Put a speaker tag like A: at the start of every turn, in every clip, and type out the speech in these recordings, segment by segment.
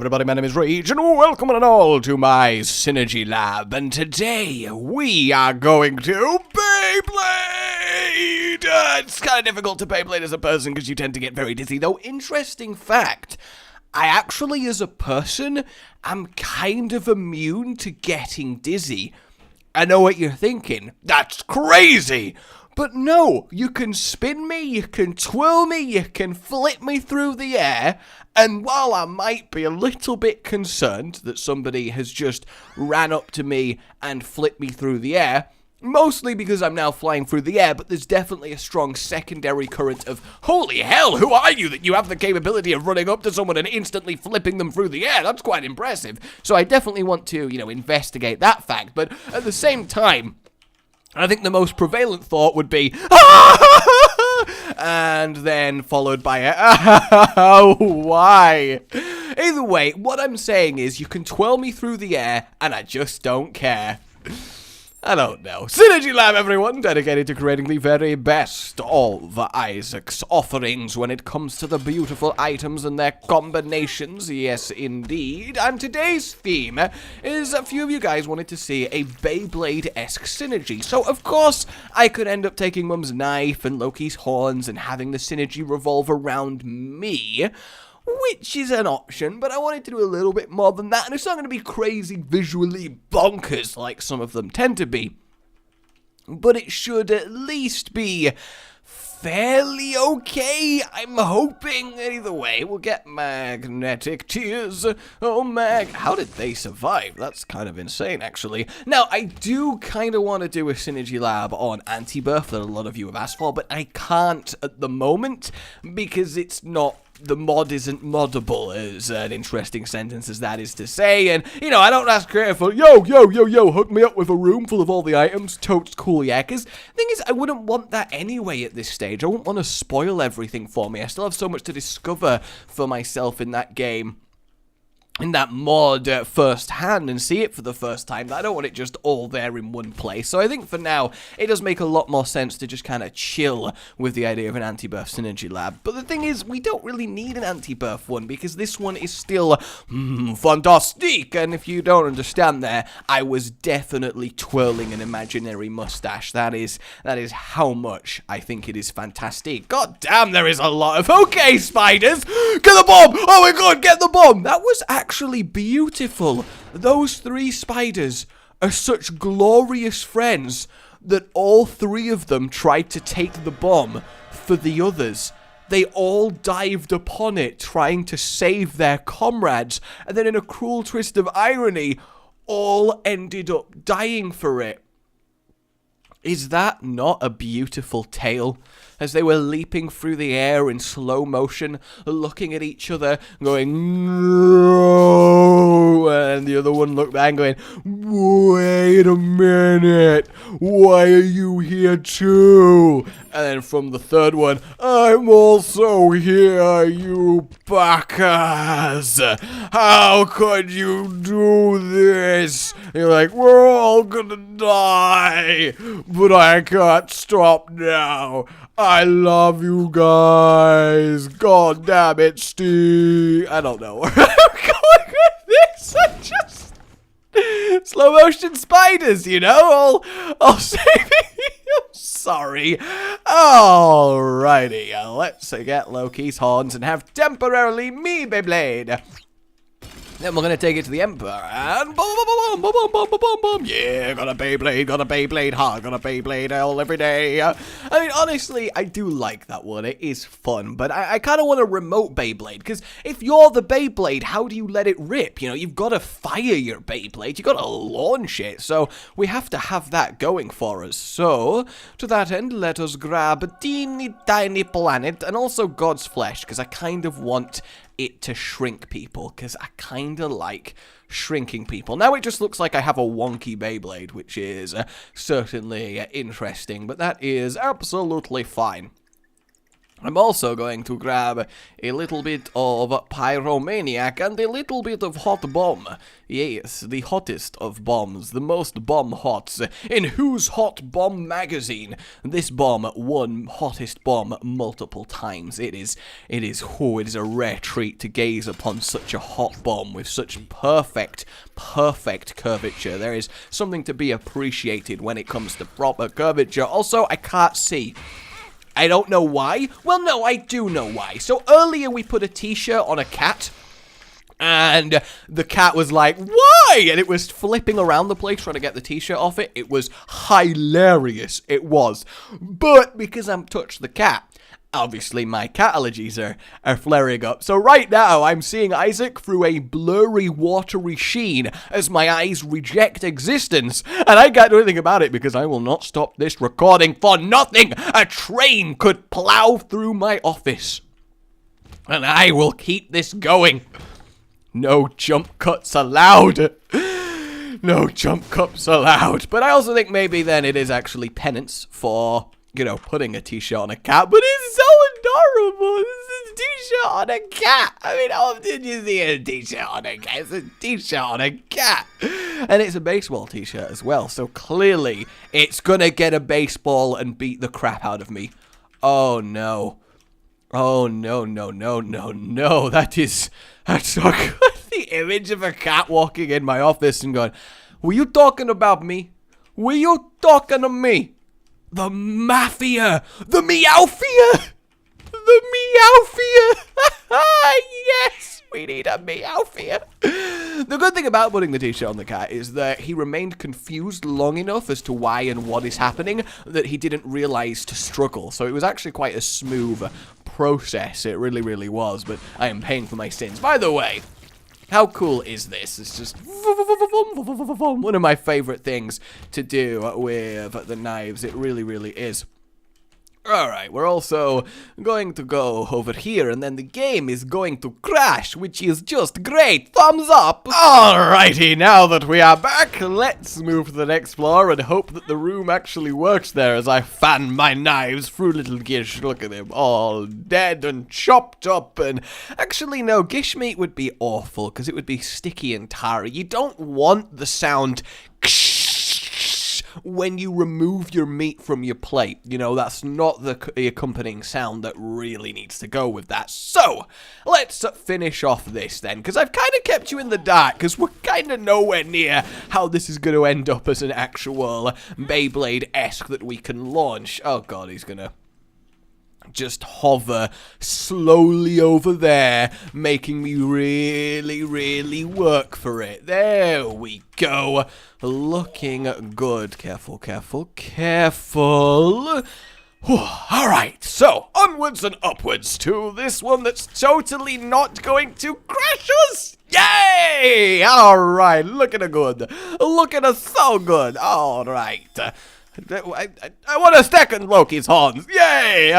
A: everybody, my name is Rage, and welcome on all to my Synergy Lab, and today we are going to Beyblade! It's kind of difficult to Beyblade as a person because you tend to get very dizzy, though interesting fact, I actually as a person am kind of immune to getting dizzy. I know what you're thinking, that's crazy! But no, you can spin me, you can twirl me, you can flip me through the air, and while I might be a little bit concerned that somebody has just ran up to me and flipped me through the air, mostly because I'm now flying through the air, but there's definitely a strong secondary current of, holy hell, who are you that you have the capability of running up to someone and instantly flipping them through the air? That's quite impressive. So I definitely want to, investigate that fact, but at the same time, I think the most prevalent thought would be, and then followed by a, why? Either way, what I'm saying is you can twirl me through the air, and I just don't care. I don't know. Synergy Lab, everyone, dedicated to creating the very best of Isaac's offerings when it comes to the beautiful items and their combinations. Yes, indeed. And today's theme is a few of you guys wanted to see a Beyblade-esque synergy. So, of course, I could end up taking Mum's knife and Loki's horns and having the synergy revolve around me, which is an option, but I wanted to do a little bit more than that, and it's not going to be crazy visually bonkers like some of them tend to be, but it should at least be fairly okay, I'm hoping. Either way, we'll get magnetic tears. Oh, how did they survive? That's kind of insane, actually. Now, I do kind of want to do a Synergy Lab on Afterbirth that a lot of you have asked for, but I can't at the moment because it's not, the mod isn't moddable, as an interesting sentence as that is to say, and, I don't ask creative for, yo, hook me up with a room full of all the items, totes cool, yeah, because the thing is, I wouldn't want that anyway at this stage. I wouldn't want to spoil everything for me. I still have so much to discover for myself in that game, in that mod firsthand and see it for the first time. I don't want it just all there in one place. So I think for now, it does make a lot more sense to just kind of chill with the idea of an Afterbirth Synergy Lab. But the thing is, we don't really need an Afterbirth one because this one is still fantastic. And if you don't understand there, I was definitely twirling an imaginary mustache. That is how much I think it is fantastic. God damn, there is a lot of... Okay, spiders, get the bomb! Oh my god, get the bomb! That was actually beautiful. Those three spiders are such glorious friends that all three of them tried to take the bomb for the others. They all dived upon it, trying to save their comrades, and then in a cruel twist of irony, all ended up dying for it. Is that not a beautiful tale? As they were leaping through the air in slow motion, looking at each other, going, no, and the other one looked back going, wait a minute, why are you here too? And then from the third one, I'm also here, you backers. How could you do this? And you're like, we're all gonna die, but I can't stop now. I love you guys. God damn it, Steve. I don't know where I'm going with this. I just... slow motion spiders, all saving me. I'm sorry. Alrighty, let's get Loki's horns and have temporarily me Beyblade. Then we're going to take it to the Emperor, and boom, boom, boom, boom, boom, boom, boom, boom, boom. Yeah, got a Beyblade hard, got a Beyblade all every day. I mean, honestly, I do like that one. It is fun, but I kind of want a remote Beyblade, because if you're the Beyblade, how do you let it rip? You've got to fire your Beyblade, you've got to launch it, so we have to have that going for us. So, to that end, let us grab a teeny tiny planet, and also God's flesh, because I kind of want it to shrink people, because I kind of like shrinking people. Now it just looks like I have a wonky Beyblade, which is certainly interesting, but that is absolutely fine. I'm also going to grab a little bit of Pyromaniac and a little bit of Hot Bomb. Yes, the hottest of bombs, the most bomb hots. In Who's Hot Bomb magazine, this bomb won hottest bomb multiple times. It is a rare treat to gaze upon such a hot bomb with such perfect curvature. There is something to be appreciated when it comes to proper curvature. Also, I can't see. I don't know why. Well, no, I do know why. So earlier we put a t-shirt on a cat, and the cat was like, why? And it was flipping around the place trying to get the t-shirt off it. It was hilarious. It was. But because I'm touched the cat, obviously my cat allergies are flaring up. So right now I'm seeing Isaac through a blurry, watery sheen as my eyes reject existence. And I can't do anything about it because I will not stop this recording for nothing. A train could plow through my office. And I will keep this going. No jump cuts allowed. No jump cuts allowed. But I also think maybe then it is actually penance for, you know, putting a t-shirt on a cat. But it's so adorable. This is a t-shirt on a cat. I mean, how often do you see a t-shirt on a cat? It's a t-shirt on a cat. And it's a baseball t-shirt as well. So clearly it's gonna get a baseball and beat the crap out of me. Oh no. Oh no, no, no, no, no. That's not good. The image of a cat walking in my office and going, were you talking about me? Were you talking to me? The Mafia! The Meowfia! The Meowfia! Yes! We need a Meowfia! The good thing about putting the t-shirt on the cat is that he remained confused long enough as to why and what is happening that he didn't realize to struggle. So it was actually quite a smooth process. It really, really was. But I am paying for my sins. By the way, how cool is this? It's just one of my favorite things to do with the knives. It really, really is. Alright, we're also going to go over here, and then the game is going to crash, which is just great. Thumbs up! Alrighty, now that we are back, let's move to the next floor and hope that the room actually works there as I fan my knives through little Gish. Look at him, all dead and chopped up, and actually no, Gish meat would be awful, because it would be sticky and tarry. You don't want the sound when you remove your meat from your plate. You know, that's not the accompanying sound that really needs to go with that. So, let's finish off this then, because I've kind of kept you in the dark, because we're kind of nowhere near how this is going to end up as an actual Beyblade-esque that we can launch. Oh god, he's going to just hover slowly over there, making me really, really work for it. There we go. Looking good. Careful, careful, careful. Alright, so onwards and upwards to this one that's totally not going to crash us. Yay! Alright, looking good. Looking so good. Alright. I want a second Loki's horns. Yay!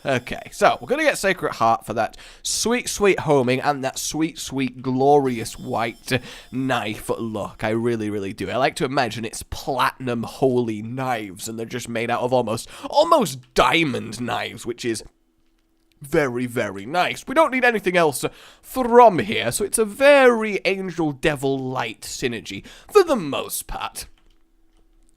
A: Okay, so we're going to get Sacred Heart for that sweet, sweet homing and that sweet, sweet, glorious white knife look. I really, really do. I like to imagine it's platinum holy knives and they're just made out of almost diamond knives, which is very, very nice. We don't need anything else from here, so it's a very angel-devil light synergy for the most part.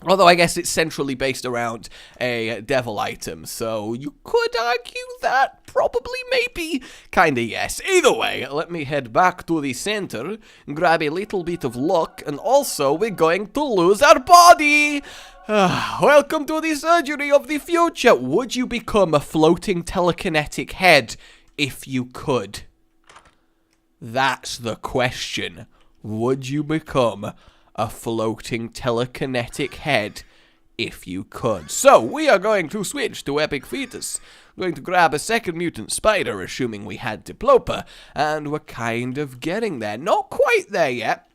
A: Although I guess it's centrally based around a devil item, so you could argue that probably, maybe, kinda yes. Either way, let me head back to the center, grab a little bit of luck, and also we're going to lose our body! Welcome to the surgery of the future! Would you become a floating telekinetic head if you could? That's the question. Would you become a floating telekinetic head if you could? So, we are going to switch to Epic Fetus. We're going to grab a second mutant spider, assuming we had Diplopa, and we're kind of getting there. Not quite there yet.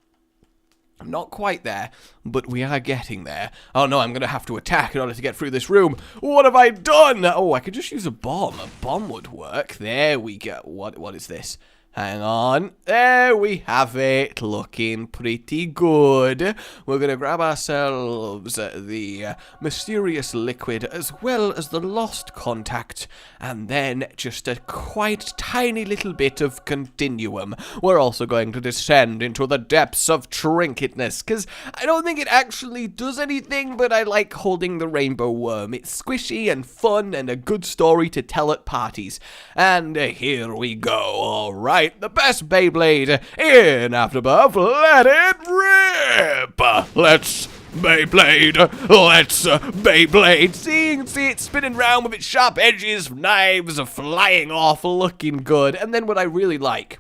A: Not quite there, but we are getting there. Oh no, I'm going to have to attack in order to get through this room. What have I done? Oh, I could just use a bomb. A bomb would work. There we go. What is this? Hang on. There we have it. Looking pretty good. We're going to grab ourselves the mysterious liquid as well as the lost contact. And then just a quite tiny little bit of continuum. We're also going to descend into the depths of trinketness. Because I don't think it actually does anything, but I like holding the rainbow worm. It's squishy and fun and a good story to tell at parties. And here we go. Alright. The best Beyblade in Afterbirth. Let it rip! Let's Beyblade! Let's Beyblade! See it spinning round with its sharp edges, knives flying off, looking good. And then what I really like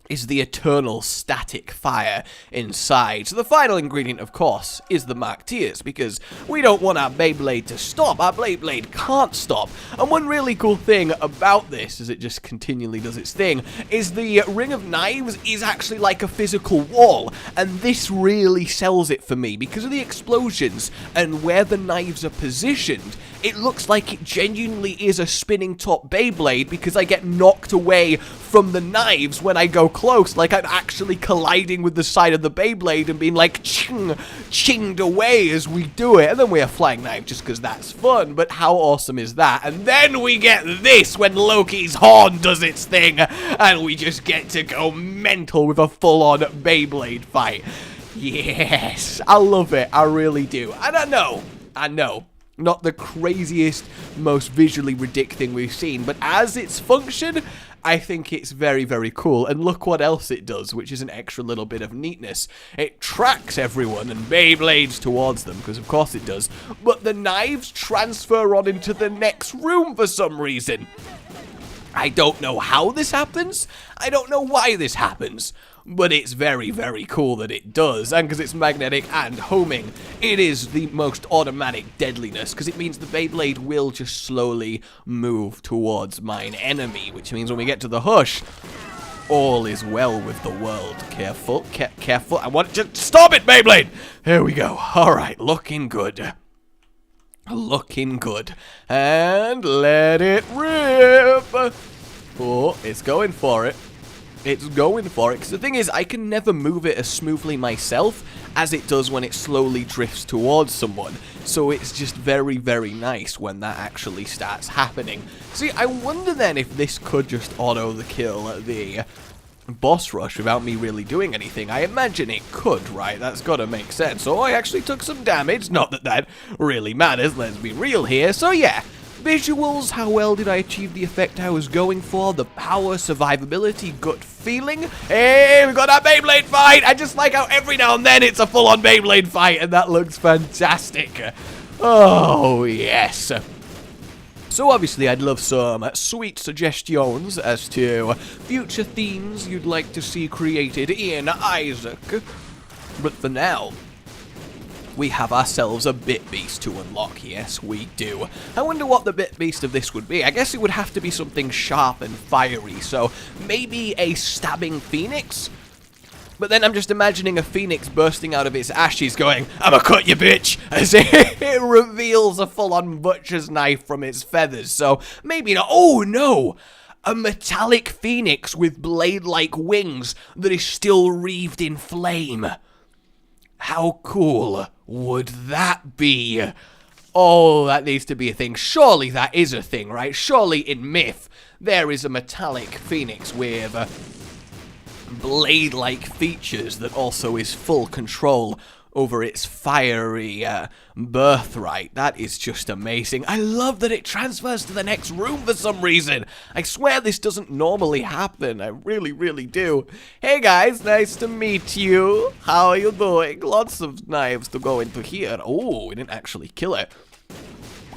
A: is the eternal static fire inside. So the final ingredient, of course, is the Marketeers, because we don't want our Beyblade to stop. Our Beyblade can't stop. And one really cool thing about this, as it just continually does its thing, is the ring of knives is actually like a physical wall. And this really sells it for me, because of the explosions and where the knives are positioned. It looks like it genuinely is a spinning top Beyblade, because I get knocked away from the knives when I go close, like I'm actually colliding with the side of the Beyblade and being like chinged away as we do it. And then we have flying knife just because that's fun, but how awesome is that? And then we get this when Loki's horn does its thing, and we just get to go mental with a full-on Beyblade fight. Yes, I love it, I really do. And I know, not the craziest, most visually ridiculous thing we've seen, but as its function, I think it's very, very cool. And look what else it does, which is an extra little bit of neatness. It tracks everyone and Beyblades towards them, because of course it does. But the knives transfer on into the next room for some reason. I don't know how this happens. I don't know why this happens. But it's very, very cool that it does, and because it's magnetic and homing, it is the most automatic deadliness, because it means the Beyblade will just slowly move towards mine enemy, which means when we get to the hush, all is well with the world. Careful, careful, I want to stop it, Beyblade! There we go, alright, looking good. Looking good, and let it rip! Oh, it's going for it. It's going for it, because the thing is, I can never move it as smoothly myself as it does when it slowly drifts towards someone. So it's just very, very nice when that actually starts happening. See, I wonder then if this could just auto the kill the boss rush without me really doing anything. I imagine it could, right? That's gotta make sense. Oh, I actually took some damage. Not that that really matters, let's be real here. So yeah. Visuals, how well did I achieve the effect I was going for? The power, survivability, gut feeling. Hey, we got our Beyblade fight! I just like how every now and then it's a full-on Beyblade fight, and that looks fantastic. Oh, yes. So obviously I'd love some sweet suggestions as to future themes you'd like to see created in Isaac. But for now, we have ourselves a Bit Beast to unlock. Yes, we do. I wonder what the Bit Beast of this would be. I guess it would have to be something sharp and fiery, so maybe a stabbing phoenix? But then I'm just imagining a phoenix bursting out of its ashes going, "I'ma cut you, bitch!" as it reveals a full-on butcher's knife from its feathers. So maybe not. Oh, no! A metallic phoenix with blade-like wings that is still wreathed in flame. How cool would that be? Oh, that needs to be a thing. Surely that is a thing, right? Surely in myth, there is a metallic phoenix with blade-like features that also is full control over its fiery birthright. That is just amazing. I love that it transfers to the next room for some reason. I swear this doesn't normally happen. I really, really do. Hey guys, nice to meet you. How are you doing? Lots of knives to go into here. Oh, we didn't actually kill it.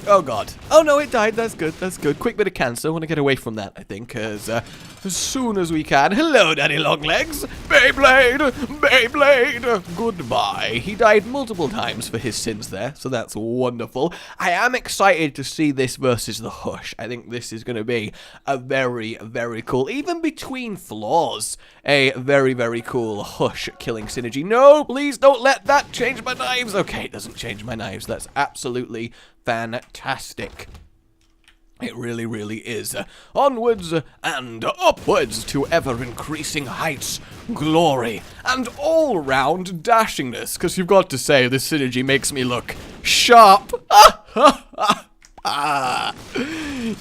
A: Oh god. Oh no, it died. That's good. That's good. Quick bit of cancer. I want to get away from that, I think, because as soon as we can. Hello, Daddy Longlegs. Beyblade! Beyblade! Goodbye. He died multiple times for his sins there, so that's wonderful. I am excited to see this versus the Hush. I think this is going to be a very, very cool, even between floors, a very, very cool Hush killing synergy. No, please don't let that change my knives. Okay, it doesn't change my knives. That's absolutely fantastic. It really, really is. Onwards and upwards to ever-increasing heights, glory, and all-round dashingness. Because you've got to say, this synergy makes me look sharp.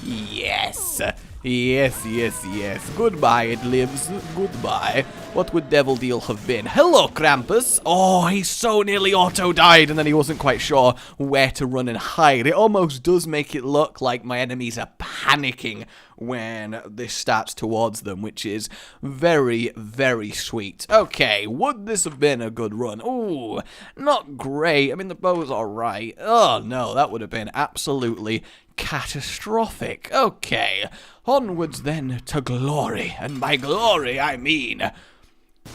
A: Yes. Yes, yes, yes. Goodbye, it lives. Goodbye. What would Devil Deal have been? Hello, Krampus. Oh, he so nearly auto-died, and then he wasn't quite sure where to run and hide. It almost does make it look like my enemies are panicking when this starts towards them, which is very, very sweet. Okay, would this have been a good run? Ooh, not great. I mean, the bow's alright. Oh, no, that would have been absolutely catastrophic. Okay, onwards then to glory, and by glory I mean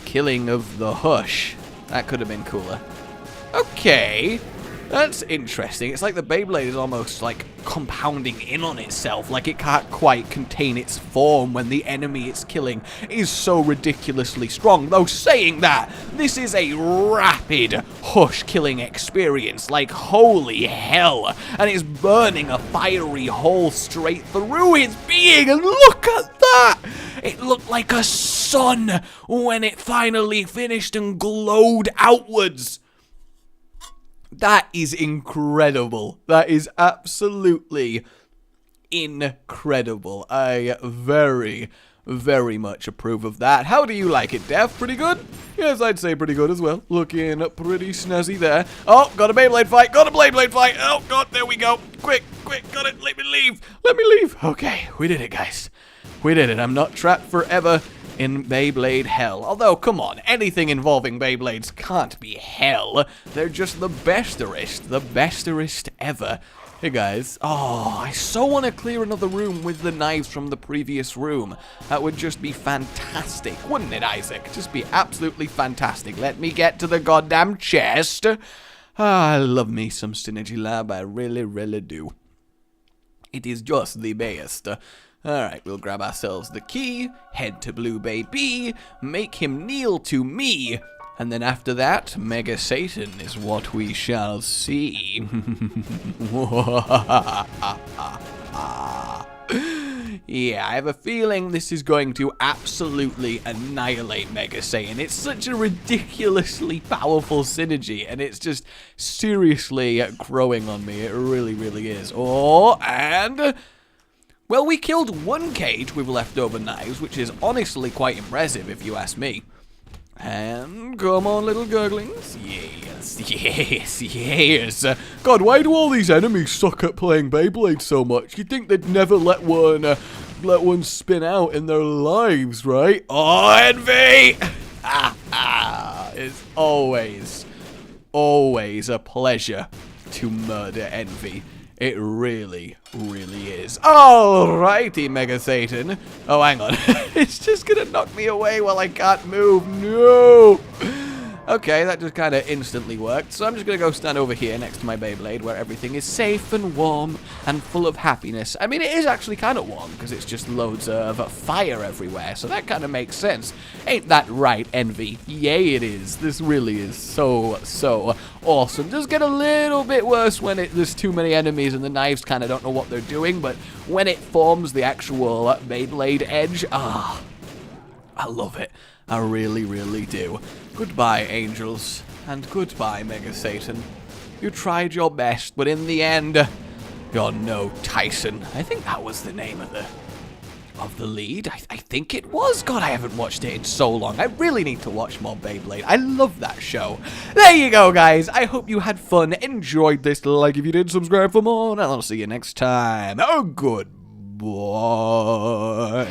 A: killing of the Hush. That could have been cooler. Okay, that's interesting. It's like the Beyblade is almost like compounding in on itself, like it can't quite contain its form when the enemy it's killing is so ridiculously strong. Though saying that, this is a rapid Hush killing experience, like holy hell, and it's burning a fiery hole straight through his being, and look at that! It looked like a sun when it finally finished and glowed outwards. That is incredible. That is absolutely incredible. I very, very much approve of that. How do you like it, Dev? Pretty good? Yes, I'd say pretty good as well. Looking pretty snazzy there. Oh, got a Beyblade fight. Got a Beyblade fight. Oh, God, there we go. Quick, quick, got it. Let me leave. Let me leave. Okay, we did it, guys. We did it. I'm not trapped forever in Beyblade hell. Although, come on, anything involving Beyblades can't be hell. They're just the besterest ever. Hey guys, oh, I so want to clear another room with the knives from the previous room. That would just be fantastic, wouldn't it, Isaac? Just be absolutely fantastic. Let me get to the goddamn chest. I love me some Synergy Lab, I really, really do. It is just the best. Alright, we'll grab ourselves the key, head to Blue Baby, make him kneel to me, and then after that, Mega Satan is what we shall see. Yeah, I have a feeling this is going to absolutely annihilate Mega Satan. It's such a ridiculously powerful synergy, and it's just seriously growing on me. It really, really is. Oh, and well, we killed one cage with leftover knives, which is honestly quite impressive if you ask me. And come on, little gurglings. Yes, yes, yes. God, why do all these enemies suck at playing Beyblade so much? You'd think they'd never let one spin out in their lives, right? Oh, envy! It's always a pleasure to murder envy. It really, really is. Alrighty, Mega Satan. Oh, hang on. It's just gonna knock me away while I can't move. No! Okay, that just kind of instantly worked. So I'm just going to go stand over here next to my Beyblade where everything is safe and warm and full of happiness. I mean, it is actually kind of warm because it's just loads of fire everywhere. So that kind of makes sense. Ain't that right, Envy? Yay, it is. This really is so, so awesome. Does get a little bit worse when there's too many enemies and the knives kind of don't know what they're doing. But when it forms the actual Beyblade edge, I love it. I really, really do. Goodbye, angels, and goodbye, Mega Satan. You tried your best, but in the end, you're no Tyson. I think that was the name of the lead. I think it was. God, I haven't watched it in so long. I really need to watch more Beyblade. I love that show. There you go, guys. I hope you had fun, enjoyed this. Like if you did, subscribe for more, and I'll see you next time. Oh, good boy.